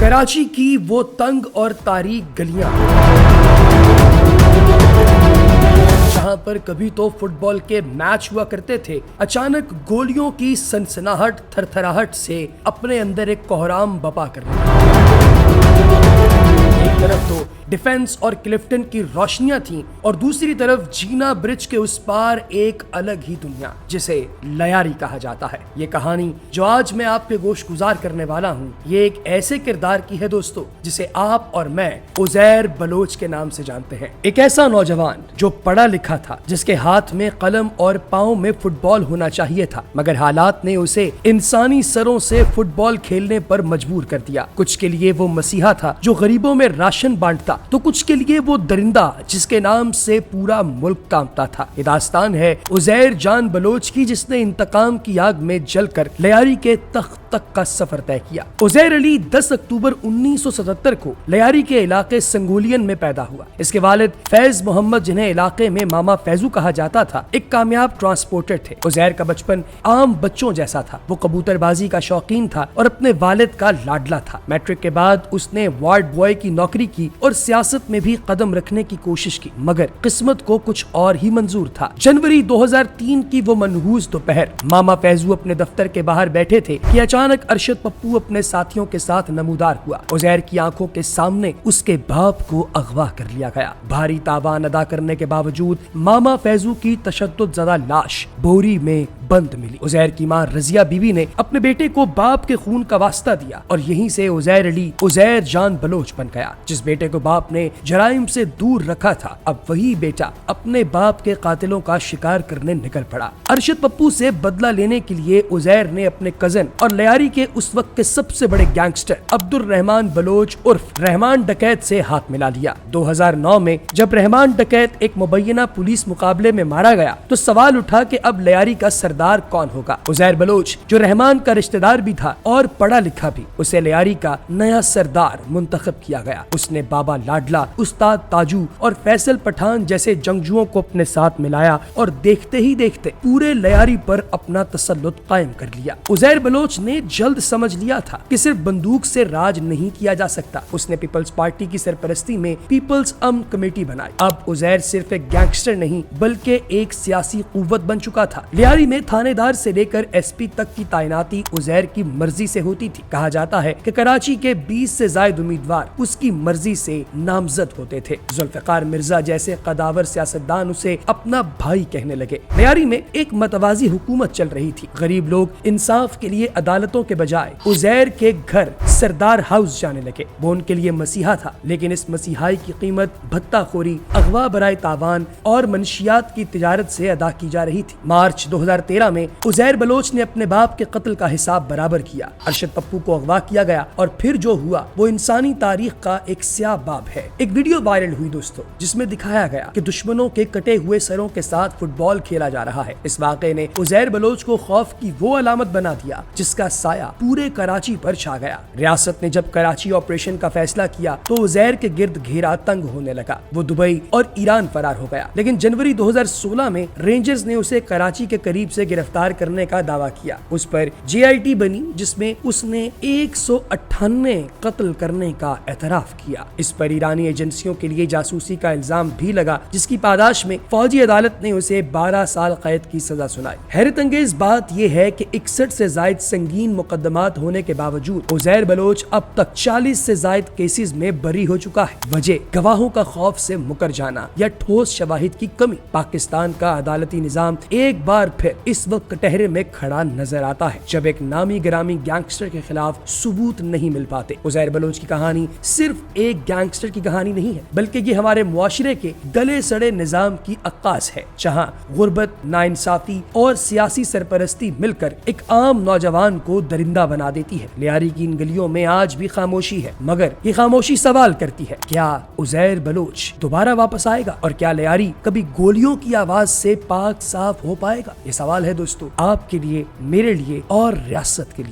کراچی کی وہ تنگ اور تاریک گلیاں جہاں پر کبھی تو فٹ بال کے میچ ہوا کرتے تھے، اچانک گولیوں کی سنسناہٹ تھر تھراہٹ سے اپنے اندر ایک کوہرام بپا کرنے ایک طرف تو ڈیفنس اور کلفٹن کی روشنیاں تھیں اور دوسری طرف جینا برج کے اس پار ایک الگ ہی دنیا جسے لیاری کہا جاتا ہے۔ یہ کہانی جو آج میں آپ کے گوش گزار کرنے والا ہوں، یہ ایک ایسے کردار کی ہے دوستو جسے آپ اور میں عزیر بلوچ کے نام سے جانتے ہیں۔ ایک ایسا نوجوان جو پڑھا لکھا تھا، جس کے ہاتھ میں قلم اور پاؤں میں فٹ بال ہونا چاہیے تھا، مگر حالات نے اسے انسانی سروں سے فٹ بال کھیلنے پر مجبور کر دیا۔ کچھ کے لیے وہ مسیحا تھا جو غریبوں میں راشن بانٹتا، تو کچھ کے لیے وہ درندہ جس کے نام سے پورا ملک کانپتا تھا۔ یہ داستان ہے عزیر جان بلوچ کی، جس نے انتقام کی آگ میں جل کر لیاری کے تخت تک کا سفر طے کیا۔ عزیر علی 10 اکتوبر 1977 کو لیاری کے علاقے سنگولین میں پیدا ہوا۔ اس کے والد فیض محمد، جنہیں علاقے میں ماما فیضو کہا جاتا تھا، ایک کامیاب ٹرانسپورٹر تھے۔ عزیر کا بچپن عام بچوں جیسا تھا۔ وہ کبوتر بازی کا شوقین تھا اور اپنے والد کا لاڈلا تھا۔ میٹرک کے بعد اس نے وارڈ بوائے کی نوکری کی اور سیاست میں بھی قدم رکھنے کی کوشش کی، مگر قسمت کو کچھ اور ہی منظور تھا۔ جنوری 2003 کی وہ منحوس دوپہر، ماما فیضو اپنے دفتر کے باہر بیٹھے تھے کہ اچانک ارشد پپو اپنے ساتھیوں کے ساتھ نمودار ہوا۔ عزیر کی آنکھوں کے سامنے اس کے باپ کو اغوا کر لیا گیا۔ بھاری تاوان ادا کرنے کے باوجود ماما فیضو کی تشدد زدہ لاش بوری میں بند ملی۔ عزیر کی ماں رضیہ بیوی نے اپنے بیٹے کو باپ کے خون کا واسطہ دیا اور یہیں سے عزیر علی عزیر جان بلوچ بن گیا۔ جس بیٹے کو باپ نے جرائم سے دور رکھا تھا، اب وہی بیٹا اپنے باپ کے قاتلوں کا شکار کرنے نکل پڑا۔ ارشد پپو سے بدلہ لینے کے لیے عزیر نے اپنے کزن اور لیاری کے اس وقت کے سب سے بڑے گینگسٹر عبد الرحمان بلوچ عرف رحمان ڈکیت سے ہاتھ ملا لیا۔ 2009 میں جب رحمان ڈکیت ایک مبینہ پولیس مقابلے میں مارا گیا تو سوال اٹھا کہ اب لیاری کا سردار کون ہوگا۔ عزیر بلوچ جو رحمان کا رشتہ دار بھی تھا اور پڑھا لکھا بھی، اسے لیاری کا نیا سردار منتخب کیا گیا۔ اس نے بابا لاڈلا، استاد تاجو اور فیصل پٹھان جیسے جنگجوؤں کو اپنے ساتھ ملایا اور دیکھتے ہی دیکھتے پورے لیاری پر اپنا تسلط قائم کر لیا۔ عزیر بلوچ نے جلد سمجھ لیا تھا کہ صرف بندوق سے راج نہیں کیا جا سکتا۔ اس نے پیپلز پارٹی کی سرپرستی میں پیپلز امن کمیٹی بنائی۔ اب عزیر صرف ایک گینگسٹر نہیں بلکہ ایک سیاسی قوت بن چکا تھا۔ لیاری میں تھانے دار سے لے کر ایس پی تک کی تعیناتی عزیر کی مرضی سے ہوتی تھی۔ کہا جاتا ہے کہ کراچی کے 20 سے زائد امیدوار اس کی مرضی سے نامزد ہوتے تھے۔ ذوالفقار مرزا جیسے قداور سیاستدان اسے اپنا بھائی کہنے لگے۔ لیاری میں ایک متوازی حکومت چل رہی تھی۔ غریب لوگ انصاف کے لیے عدالتوں کے بجائے عزیر کے گھر سردار ہاؤس جانے لگے۔ وہ ان کے لیے مسیحا تھا، لیکن اس مسیحائی کی قیمت بھتہ خوری، اغوا برائے تاوان اور منشیات کی تجارت سے ادا کی جا رہی تھی۔ مارچ 2013 میں عزیر بلوچ نے اپنے باپ کے قتل کا حساب برابر کیا۔ ارشد پپو کو اغوا کیا گیا اور پھر جو ہوا وہ انسانی تاریخ کا ایک سیاہ باب ہے۔ ایک ویڈیو وائرل ہوئی دوستو، جس میں دکھایا گیا کہ دشمنوں کے کٹے ہوئے سروں کے ساتھ فٹ بال کھیلا جا رہا ہے۔ اس واقعے نے عزیر بلوچ کو خوف کی وہ علامت بنا دیا جس کا سایہ پورے کراچی پر چھا گیا۔ ریاست نے جب کراچی آپریشن کا فیصلہ کیا تو عزیر کے گرد گھیرا تنگ ہونے لگا۔ وہ دبئی اور ایران فرار ہو گیا، لیکن جنوری 2016 میں رینجرز نے اسے کراچی کے قریب سے گرفتار کرنے کا دعویٰ کیا۔ اس پر JIT بنی، جس میں اس نے 198 قتل کرنے کا اعتراف کیا۔ اس پر ایرانی ایجنسیوں کے لیے جاسوسی کا الزام بھی لگا، جس کی پاداش میں فوجی عدالت نے اسے 12 سال قید کی سزا سنائی۔ حیرت انگیز بات یہ ہے کہ 61 سے زائد سنگین مقدمات ہونے کے باوجود عزیر بلوچ اب تک 40 سے زائد کیسز میں بری ہو چکا ہے۔ وجہ گواہوں کا خوف سے مکر جانا یا ٹھوس شواہد کی کمی۔ پاکستان کا عدالتی نظام ایک بار پھر اس وقت کٹہرے میں کھڑا نظر آتا ہے جب ایک نامی گرامی گینگسٹر کے خلاف ثبوت نہیں مل پاتے۔ عزیر بلوچ کی کہانی صرف ایک گینگسٹر کی کہانی نہیں ہے، بلکہ یہ ہمارے معاشرے کے گلے سڑے نظام کی عکاس ہے، جہاں غربت، ناانصافی اور سیاسی سرپرستی مل کر ایک عام نوجوان کو درندہ بنا دیتی ہے۔ لیاری کی ان گلیوں میں آج بھی خاموشی ہے، مگر یہ خاموشی سوال کرتی ہے، کیا عزیر بلوچ دوبارہ واپس آئے گا؟ اور کیا لیاری کبھی گولیوں کی آواز سے پاک صاف ہو پائے گا؟ یہ سوال ہے دوستو، آپ کے لیے، میرے لیے اور ریاست کے لیے۔